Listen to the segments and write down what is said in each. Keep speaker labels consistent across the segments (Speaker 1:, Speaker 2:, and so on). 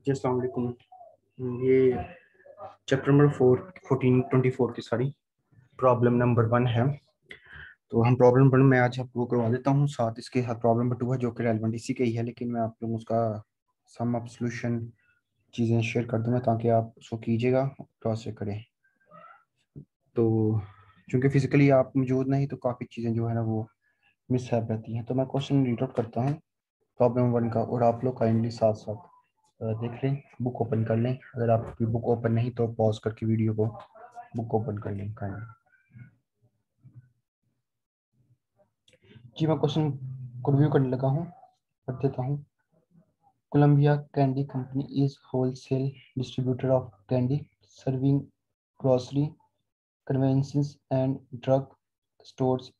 Speaker 1: जी अस्सलाम वालेकुम। ये चैप्टर नंबर 1424 की सारी प्रॉब्लम नंबर 1 है। तो हम प्रॉब्लम नंबर मैं आज आपको करवा देता हूँ, साथ इसके साथ प्रॉब्लम नंबर 2 है जो कि रेलेवेंट इसी के ही है, लेकिन मैं आप लोगों उसका सम अप सोल्यूशन चीज़ें शेयर कर दूंगा ताकि आप उसको कीजिएगा, क्रॉस चेक करें। तो चूंकि फिजिकली आप मौजूद नहीं तो काफ़ी चीज़ें जो है ना वो मिस हैप रहती हैं। तो मैं क्वेश्चन रीड आउट करता हूँ प्रॉब्लम 1 का, और आप लोग काइंडली साथ साथ देख लें, बुक ओपन कर लें। अगर आपकी बुक ओपन नहीं तो पॉज करके वीडियो को बुक ओपन कर लें काइंडली। जी मैं क्वेश्चन को रिव्यू करने लगा हूँ, पढ़ देता हूँ। Columbia candy company is wholesale distributor of candy serving grocery convenience and drug stores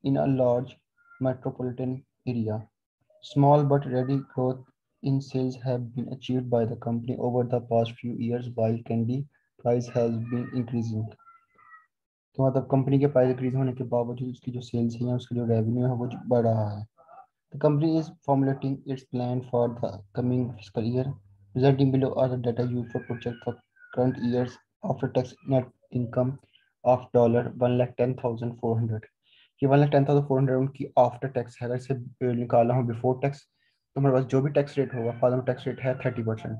Speaker 1: in a large metropolitan area. Small but steady growth in sales have been achieved by the company over the past few years while candy price has been increasing. तो मतलब company के price increase होने के बावजूद उसकी जो sales है या उसका जो रेवेन्यू है वो बढ़ रहा है। The company is formulating its plan for the coming fiscal year. Presenting below are the data used for project the current year's after-tax net income of $1,10,400. ये 1,10,400 उनकी आफ्टर टैक्स है। अगर इसे निकाला हूँ बिफोर टैक्स तो हमारे पास जो भी टैक्स रेट होगा, फादर टैक्स रेट है 30%।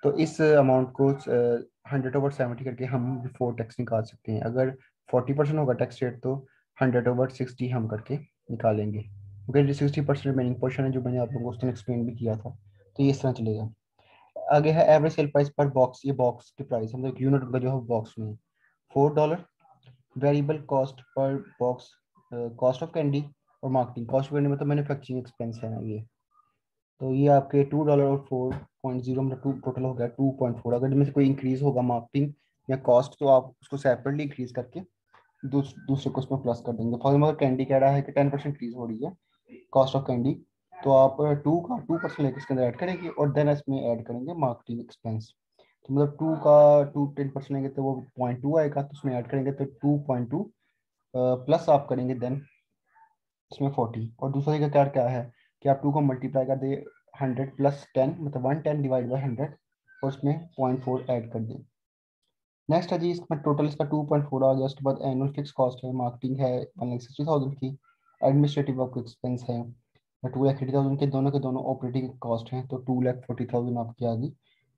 Speaker 1: तो इस अमाउंट को 100/70 करके हम बिफोर टैक्स निकाल सकते हैं। अगर 40% होगा टैक्स रेट तो 100/60 हम करके निकालेंगे, क्योंकि 60% रिमेनिंग पोर्शन है जो मैंने आप लोगों को उस दिन एक्सप्लेन भी किया था। तो ये इस तरह चलेगा। आगे है एवरेज सेल प्राइस पर बॉक्स। ये बॉक्स की प्राइस है, मतलब यूनिट का जो है बॉक्स में $4। Variable cost per box, cost of candy और मार्केटिंग कॉस्ट कैंडी मतलब मैन्युफैक्चरिंग एक्सपेंस है ना ये। तो ये आपके $2 और 4.0 मतलब टू टोटल हो गया 2.4। अगर इनमें से कोई इंक्रीज होगा मार्केटिंग या कॉस्ट तो आप उसको सेपरेटली इंक्रीज करके दूसरे को उसमें प्लस कर देंगे। फॉर एग्जाम्पल कैंडी कह रहा है कि 10% इंक्रीज हो रही है कॉस्ट ऑफ कैंडी, तो आप 2% लेकर इसके अंदर ऐड करेंगे और देन इसमें ऐड करेंगे मार्केटिंग एक्सपेंस। तो मतलब 10% लेंगे तो वो 0.2 आएगा, तो उसमें ऐड करेंगे तो 2.2 प्लस आप करेंगे देन इसमें 40। और दूसरा तरीका क्या क्या है कि आप 2 को मल्टीप्लाई कर दे 100 प्लस 10 मतलब 110 डिवाइड बाई 100 और उसमें 0.4 ऐड कर दें। नेक्स्ट है जी, इसमें टोटल इसका 2.4 आ गया। उसके बाद एनुअल फिक्स कॉस्ट है, मार्केटिंग है 1,60,000 की, एडमिनिस्ट्रेटिव आपको एक्सपेंस है 2,80,000 के दोनों ऑपरेटिंग कॉस्ट हैं, तो 2,40,000 आपकी आ गई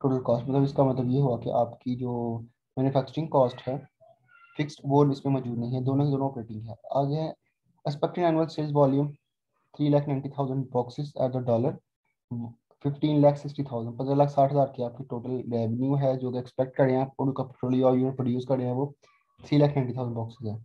Speaker 1: टोटल कॉस्ट। मतलब इसका मतलब ये हुआ कि आपकी जो मैन्युफैक्चरिंग कॉस्ट है फिक्स्ड वो इसमें मौजूद नहीं है, दोनों की दोनों ऑपरेटिंग है। आगे है expected annual sales volume 3,90,000 boxes at the dollar 15,60,000 15,60,000 की आपकी टोटल रेवेन्यू है जो कि एक्सपेक्ट करें आप, उनका पेट्रोलियम यूनिट प्रोड्यूस करें हैं वो 3,90,000 बॉक्सेस है।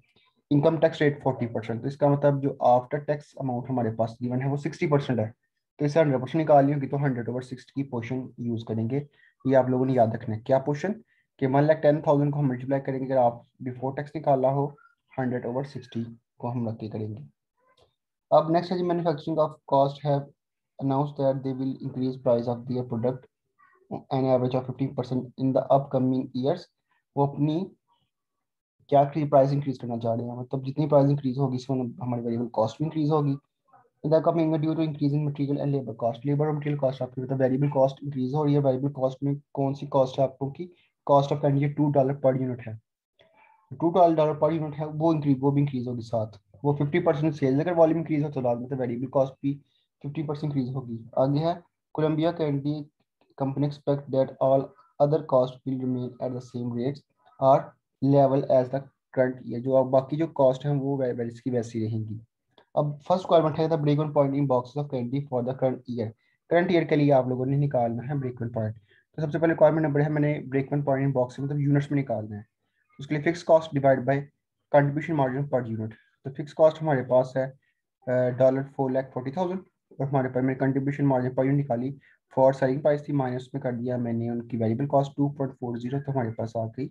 Speaker 1: इनकम टैक्स रेट 40%, तो इसका मतलब जो आफ्टर टैक्स अमाउंट हमारे पास गिवन है वो 60% है। तो इसे 100% निकाली होगी तो 100/60 की पोर्शन यूज करेंगे। ये आप लोगों ने याद रखना है क्या पोर्शन, कि 1,10,000 को हम मल्टीप्लाई करेंगे, अगर आप बिफोर टैक्स निकाला हो 100/60 को हम रख के करेंगे। अब नेक्स्ट है जी, मैन्युफैक्चरिंग ऑफ कॉस्ट है announced that they will increase price of their product an average of 15% in the upcoming years। वो अपनी क्या प्राइस इंक्रीज करना चाह रहे हैं, मतलब जितनी प्राइस इंक्रीज होगी इसमें हमारी वेरिएबल कॉस्ट भी इंक्रीज होगी। In the coming due to increase in material and labour cost. Labour और मटेरियल कॉस्ट आपकी मतलब वेरिएबल कॉस्ट इंक्रीज हो रही है। वेरिएबल कॉस्ट में कौन सी कॉस्ट है आपको की cost of candy $2 per unit है, $2 पर यूनिट है, वो भी इंक्रीज होगी साथ। वो 50% सेल्स, अगर वॉल्यूम इंक्रीज हो तो लाभ मतलब वेरिएबल कॉस्ट भी 50% इंक्रीज होगी। आगे है Colombia candy Company expect that all other cost will remain at the same rates और level as the current year. जो अब बाकी जो कॉस्ट है वो वैसी की वैसी रहेंगी। अब फर्स्ट रिक्वायरमेंट है the break even point in boxes of candy for the current year. Current year के लिए आप लोगों ने निकालना है ब्रेक इवन पॉइंट। तो सबसे पहले रिक्वायरमेंट नंबर है, मैंने break even point in box मतलब यूनिट्स में निकालना है। उसके लिए fix cost divide by contribution margin per unit. तो फिक्स कॉस्ट हमारे पास है $4,40,000 और हमारे पास मैंने कंट्रीब्यूशन मार्जिन पर यूनिट निकाली। फॉर सेलिंग प्राइस थी माइनस में कर दिया मैंने उनकी वेरिएबल कॉस्ट 2.40, तो हमारे पास आ गई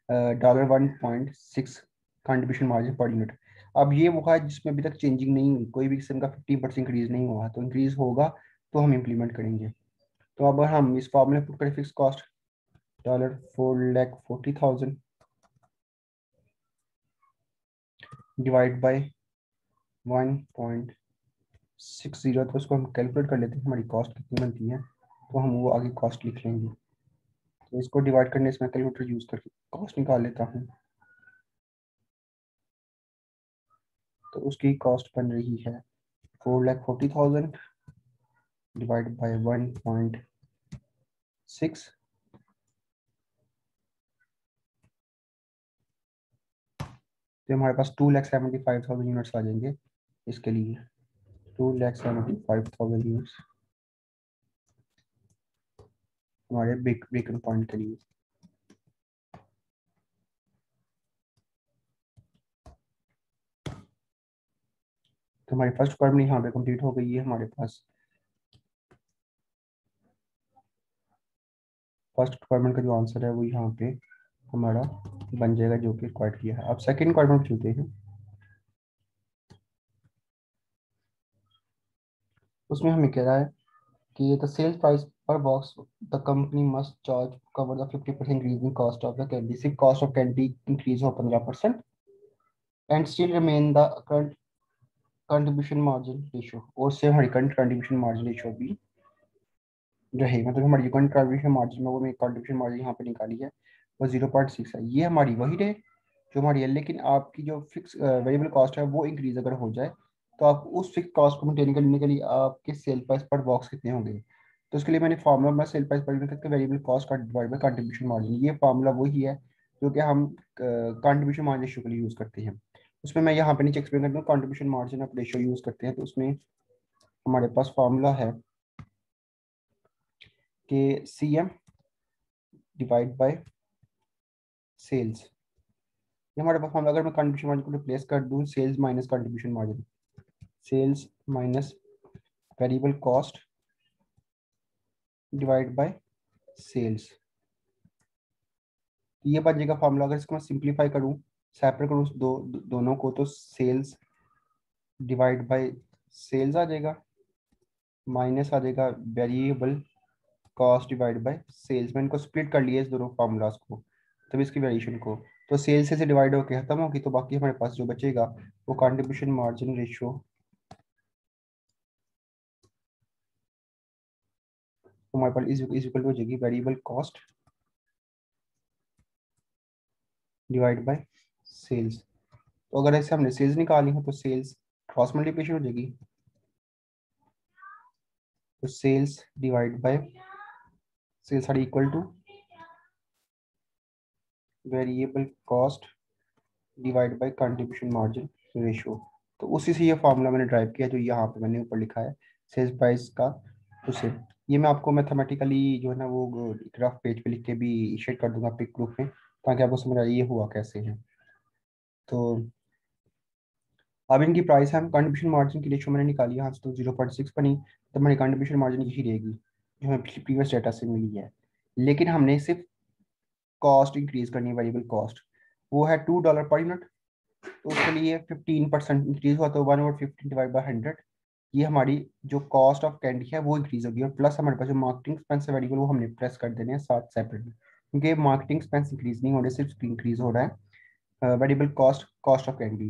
Speaker 1: $1.6 कंट्रीब्यूशन मार्जिन पर यूनिट। अब ये वो है जिसमें अभी तक चेंजिंग नहीं हुई, कोई भी किस्म का 15% इंक्रीज नहीं हुआ, तो इंक्रीज होगा तो हम इम्प्लीमेंट करेंगे। तो अब हम इस फॉर्मूले पुट करें फिक्स कॉस्ट $4,40,000 डिवाइड बाय 1.60, तो उसको हम कैलकुलेट कर लेते हैं हमारी कॉस्ट कितनी बनती है, तो हम वो आगे कॉस्ट लिख लेंगे। तो इसको डिवाइड करने से मैं कैलकुलेटर यूज करके कॉस्ट निकाल लेता हूँ। तो उसकी कॉस्ट बन रही है 4,40,000 डिवाइड बाय 1.6, तो हमारे पास 2,75,000 यूनिट्स आ जाएंगे इसके लिए। 2,75,000 यूनिट्स हमारे ब्रेकन पॉइंट के लिए। तो हमारी फर्स्ट रिक्वायरमेंट यहाँ पे कंप्लीट हो गई है। हमारे पास फर्स्ट रिक्वायरमेंट का जो आंसर है वो यहाँ पे हमारा बन जाएगा, जो कि रिक्वायर्ड किया है। अब सेकंड रिक्वायरमेंट चलते हैं। उसमें हमें कह रहा है कि द सेल्स प्राइस पर box the company must charge cover the 50% increase in cost of the candy. सिर्फ कॉस्ट ऑफ कैंडी इंक्रीज हो 15% and still remain the current contribution margin ratio, और से हमारी करंट कंट्रीब्यूशन मार्जिन रेशियो भी रहे। मतलब हमारी जो करंट कंट्रीब्यूशन मार्जिन है वो मैं कंट्रीब्यूशन मार्जिन यहाँ पे निकाली है वो 0.6 है। ये हमारी वही रहे जो हमारी है, लेकिन आपकी जो फिक्स वेरिएबल कॉस्ट है वो इंक्रीज अगर हो जाए तो आप उस फिक्स कॉस्ट को मेंटेन करने के लिए आपके सेल प्राइस पर बॉक्स कितने होंगे। तो उसके लिए मैंने फार्मूला मैं सेल प्राइस पर करके वेरिएबल कॉस्ट का डिवाइड बाय कंट्रीब्यूशन मार्जिन, ये फार्मूला वही है जो कि हम कंट्रीब्यूशन मार्जिन रेशियो के लिए यूज करते हैं। उसमें मैं यहाँ पे नीचे एक्सप्लेन करता हूँ contribution margin of ratio use करते हैं। तो उसमें हमारे पास फार्मूला है कि CM डिवाइड बाय सेल्स। ये हमारे पास फार्मूला, अगर मैं कंट्रीब्यूशन मार्जिन को रिप्लेस कर दूं sales minus contribution margin, sales minus variable cost divide by sales, ये बन जाएगा फार्मूला। अगर इसको मैं सिंप्लीफाई करूं, सेपरेट करूं दोनों को, तो सेल्स डिवाइड बाय सेल्स आ जाएगा, माइनस आ जाएगा variable cost divide by sales. मैंने इनको स्प्लिट कर लिया इस दोनों फार्मूलाज को, तब इसकी वेरिएशन को। तो सेल्स से डिवाइड होकर खत्म होगी, तो बाकी हमारे पास जो बचेगा वो कंट्रीब्यूशन मार्जिन रेशियो हमारे पास इज इक्वल हो जाएगी variable cost divide by sales. तो अगर ऐसे हमने सेल्स निकाली हो तो सेल्स क्रॉस मल्टीप्लिकेशन हो जाएगी, तो sales divide by sales are equal to variable cost divide by contribution margin ratio. तो उसी से ये फार्मूला मैंने ड्राइव किया जो यहाँ पे मैंने ऊपर लिखा है सेल्स प्राइस का। उसे ये मैं आपको मैथमेटिकली जो है ना वो ग्राफ पेज पे लिख के भी शेयर कर दूंगा पिक ग्रुप में, ताकि आपको समझ आए ये हुआ कैसे है। तो अब इनकी प्राइस है, हम कंट्रीब्यूशन मार्जिन की रेशियो मैंने निकाली यहाँ से, तो 0.6 बनी। तो हमारी कंट्रीब्यूशन मार्जिन यही रहेगी जो हमें प्रीवियस डेटा से मिली है। लेकिन हमने सिर्फ कॉस्ट इंक्रीज करनी है, वेरिएबल कॉस्ट वो है $2 पर यूनिट। तो उसके लिए 15% इंक्रीज हुआ, तो 1/15 डिवाइड बाई 100, ये हमारी जो कॉस्ट ऑफ कैंडी है वो इंक्रीज होगी। और प्लस हमारे पास जो मार्केटिंग एक्सपेंस है वेरिएबल, वो हमने प्रेस कर देने हैं साथ सेपरेट, क्योंकि मार्केटिंग एक्सपेंस इंक्रीज नहीं हो रहे, सिर्फ इंक्रीज हो रहा है variable cost, cost of candy.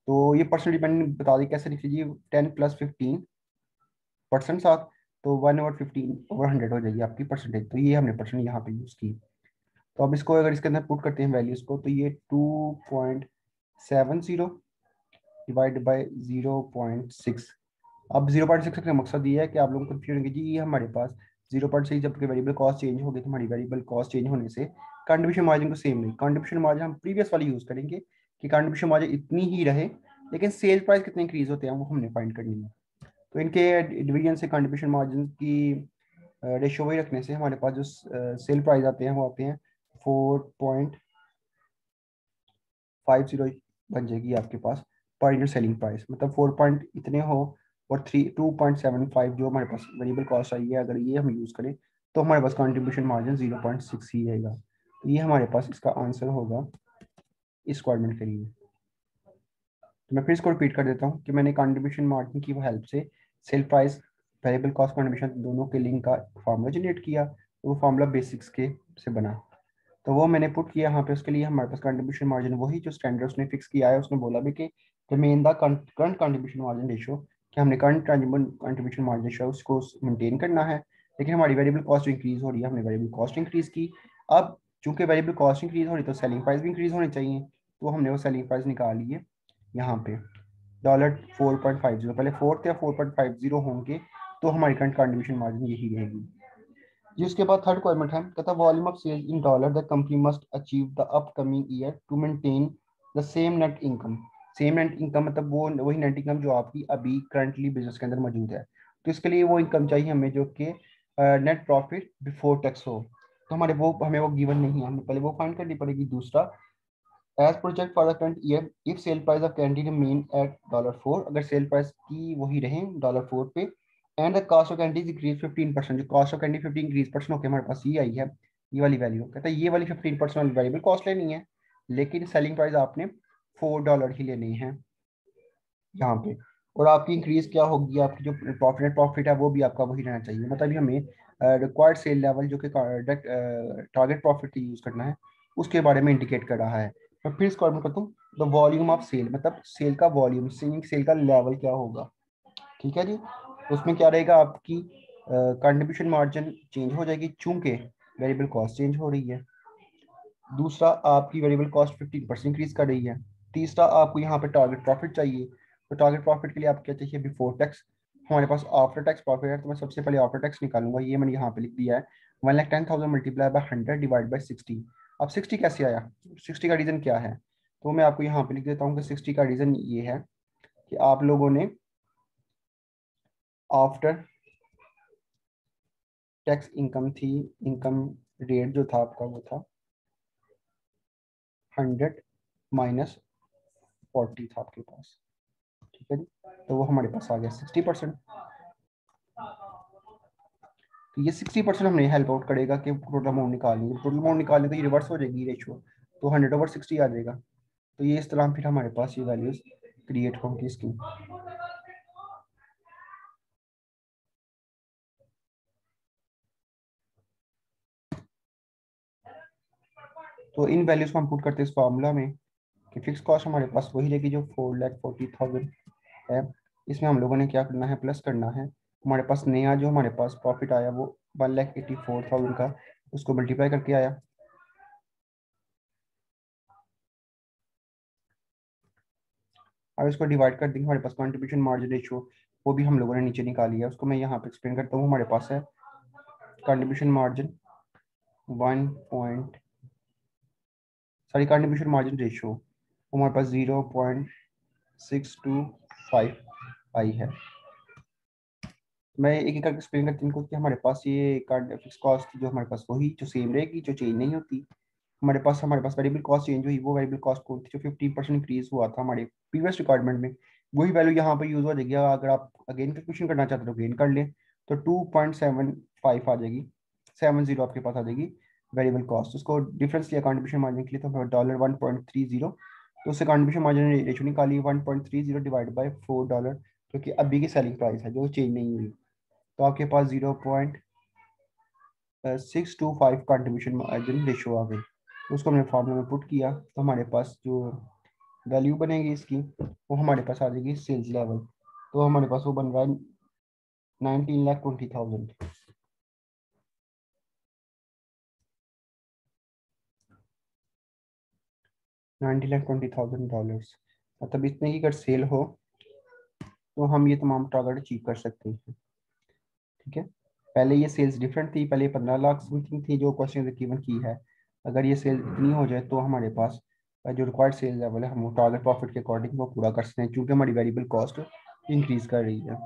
Speaker 1: तो ये परसेंटेज मैंने बता दी कैसे लिख लीजिए, 10 + 15% साथ, तो 1/15/100 हो जाएगी आपकी परसेंटेज। तो ये हमने परसेंट यहाँ पे यूज की। तो अब इसको अगर इसके अंदर पुट करते हैं वैल्यूज को, तो ये 2.70 डिवाइड बाय 0.6। अब 0.6 का मकसद ये है कि आप लोगों को कंफ्यूजन कीजिए, ये हमारे पास 0.6 जब वेरिएबल कॉस्ट चेंज होगी, तो हमारी वेरिएबल कॉस्ट चेंज होने से कंट्रीब्यूशन मार्जिन को सेम नहीं, कंट्रीब्यूशन मार्जिन हम प्रीवियस वाली यूज करेंगे कि कंट्रीब्यूशन मार्जिन इतनी ही रहे, लेकिन सेल प्राइस कितने इंक्रीज होते हैं वो हमने फाइंड करनी है। तो इनके डिवीजन से कंट्रीब्यूशन मार्जिन की रेशियो वही रखने से हमारे पास जो सेल प्राइस आते हैं वो आते हैं 4.50 बन जाएगी आपके पास पर यूनिट सेलिंग प्राइस। मतलब 4 पॉइंट इतने हो और 2.75 जो हमारे पास वेरिएबल कॉस्ट आई है, अगर ये हम यूज़ करें तो हमारे पास कंट्रीब्यूशन मार्जिन 0.6 ही रहेगा। तो ये हमारे पास इसका आंसर होगा इस रिक्वायरमेंट के लिए। तो मैं फिर इसको रिपीट कर देता हूँ कि मैंने कंट्रीब्यूशन मार्जिन की हेल्प से sale price variable cost contribution दोनों के लिंक का फार्मूला जनरेट किया। तो वो फार्मूला बेसिक्स के से बना, तो वो मैंने पुट किया यहाँ पे। उसके लिए हमारे पास कंट्रीब्यूशन मार्जिन वही जो स्टैंडर्ड उसने फिक्स किया है, उसने बोला भी कि remain the current contribution margin ratio, कि हमने करंट कंट्रीब्यूशन मार्जिन रेशियो उसको मेंटेन करना है। लेकिन हमारी वेरिएबल कॉस्ट इंक्रीज हो रही है, हमने वेरिएबल कॉस्ट इंक्रीज की। अब चूंकि वेरिएबल कॉस्ट इंक्रीज हो रही है तो सेलिंग प्राइस भी इंक्रीज होनी चाहिए, तो हमने वो सेलिंग प्राइस निकाली है यहाँ पे $4.50, पहले 4 थे या 4.50 होंगे, तो हमारी करंट कंट्रीब्यूशन मार्जिन यही रहेगी। जिसके बाद थर्ड रिक्वायरमेंट है, कहता volume of sales in dollar the company must achieve the upcoming year to maintain the same net income. Same net income मतलब वो वही नेट इनकम जो आपकी अभी करंटली बिजनेस के अंदर मौजूद है। तो इसके लिए वो इनकम चाहिए हमें जो कि नेट प्रॉफिट बिफोर टैक्स हो। तो हमारे वो हमें वो गिवन नहीं है, हमें पहले वो फाइंड करनी पड़ेगी। दूसरा, as project for the current year if sale price of candy remain at $4, अगर सेल प्राइस की वही रहे $4 पे, and the cost of candy increase 15%, जो कॉस्ट ऑफ कैंडी 15 इंक्रीज % होकर हमारे पास ये आई है, ये वाली वैल्यू। कहता है ये वाली 15% वाली वेरिएबल कॉस्ट लेनी है, लेकिन सेलिंग प्राइस आपने $4 ही लेनी है यहाँ पे। और आपकी इंक्रीज क्या होगी, आपकी जो प्रॉफिट है वो भी आपका वही रहना चाहिए। मतलब हमें रिक्वायर्ड सेल लेवल जो कि टारगेट प्रॉफिट यूज करना है उसके बारे में इंडिकेट कर रहा है। मैं फिर इसको करता हूँ, द वॉल्यूम ऑफ सेल, मतलब सेल का वॉल्यूम, सेल का लेवल क्या होगा। ठीक है जी, उसमें क्या रहेगा, आपकी कंट्रीब्यूशन मार्जिन चेंज हो जाएगी चूंकि वेरिएबल कॉस्ट चेंज हो रही है। दूसरा, आपकी वेरिएबल कॉस्ट 15% इंक्रीज कर रही है। तीसरा, आपको यहाँ पे टारगेट प्रॉफिट चाहिए, तो टारगेट प्रॉफिट के लिए आप क्या चाहिए, बिफोर टैक्स। हमारे पास आफ्टर टैक्स प्रॉफिट है, तो मैं सबसे पहले आफ्टर टैक्स निकालूंगा, ये मैंने यहाँ पे लिख दिया है 1,10,000 मल्टीप्लाई बाय 100 डिवाइड बाई 60। अब 60 कैसे आया, 60 का रीज़न क्या है, तो मैं आपको यहाँ पे लिख देता हूँ कि 60 का रीज़न ये है कि आप लोगों ने आफ्टर टैक्स इनकम थी, इनकम रेट जो था आपका वो था 100 माइनस 40 था आपके पास। ठीक है जी, तो वो हमारे पास आ गया 60%। तो ये 60% हमने हेल्प आउट करेगा कि टोटल अमाउंट निकालनी है। टोटल अमाउंट निकालने तो ये रिवर्स हो जाएगी रेशियो, तो 100/60 आ जाएगा। तो ये इस तरह फिर हमारे पास ये वैल्यूज क्रिएट होंगी इसकी। तो इन वैल्यूज को हम पुट करते हैं इस फार्मूला में कि फिक्स कॉस्ट हमारे पास वही रहेगी जो 4,40,000 है। इसमें हम लोगों ने क्या करना है, प्लस करना है। हमारे पास नया जो हमारे पास प्रॉफिट आया वो 1,84,000 का, उसको मल्टीप्लाई करके आया। अब इसको डिवाइड कर देंगे, हमारे पास कंट्रीब्यूशन मार्जिन रेशियो वो भी हम लोगों ने नीचे निकाली है, उसको मैं यहाँ पे एक्सप्लेन करता हूँ। हमारे पास है contribution margin 1 contribution margin ratio हमारे पास 0.625 आई है। मैं एक एक करके एक्सप्लेन करती हूँ कि हमारे पास ये फिक्स कॉस्ट जो हमारे पास वही जो सेम रहेगी, जो चेंज नहीं होती। हमारे पास वेरिएबल कॉस्ट चेंज हुई, वो वेरिएबल कॉस्ट कौन थी, जो 15% इंक्रीज हुआ था हमारे प्रीवियस रिक्वायरमेंट में, वही वैल्यू यहाँ पर यूज हो जाएगी। अगर आप अगेन कैलकुलेशन करना चाहते हो तो अगेन कर लें, तो 2.75 आ जाएगी, 70 आपके पास आ जाएगी वेरिएबल कॉस्ट। उसको डिफरेंस लिया कंट्रीब्यूशन मार्जिन के लिए, तो $1.30, तो उससे कंट्रीब्यूशन मार्जिन रेशियो निकाली 1.30 डिवाइड बाई $4, जो कि अभी की सेलिंग प्राइस है जो चेंज नहीं हुई। तो आपके पास 0.625 कंट्रीब्यूशन मार्जिन रेशियो आ गई। उसको हमने फॉर्मूला में पुट किया, तो हमारे पास जो वैल्यू बनेगी इसकी वो हमारे पास आ जाएगी सेल्स लेवल। तो हमारे पास वो बन रहा है 19,20,000। $19,20,000, मतलब इतने की अगर सेल हो तो हम ये तमाम टारगेट अचीव कर सकते हैं। ठीक है, पहले ये सेल्स डिफरेंट थी, पहले 15 लाख समथिंग थी जो क्वेश्चन गिवन की है। अगर ये सेल इतनी हो जाए तो हमारे पास जो रिक्वायर्ड सेल लेवल है हम टारगेट प्रॉफिट के अकॉर्डिंग वो पूरा कर सकते हैं, क्योंकि हमारी वेरिएबल कॉस्ट इंक्रीज कर रही है।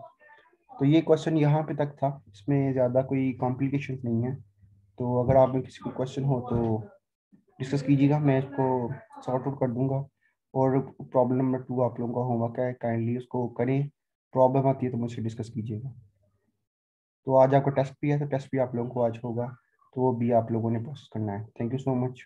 Speaker 1: तो ये क्वेश्चन यहाँ पे तक था, इसमें ज़्यादा कोई कॉम्प्लिकेशन नहीं है। तो अगर आप में किसी को क्वेश्चन हो तो डिस्कस कीजिएगा, मैं इसको सॉर्ट आउट कर दूंगा। और प्रॉब्लम नंबर 2 आप लोगों का होमवर्क है, काइंडली उसको करें। प्रॉब्लम आती है तो मुझसे डिस्कस कीजिएगा। तो आज आपका टेस्ट भी है, तो टेस्ट भी आप लोगों को आज होगा, तो वो भी आप लोगों ने प्रोसेस करना है। Thank you so much.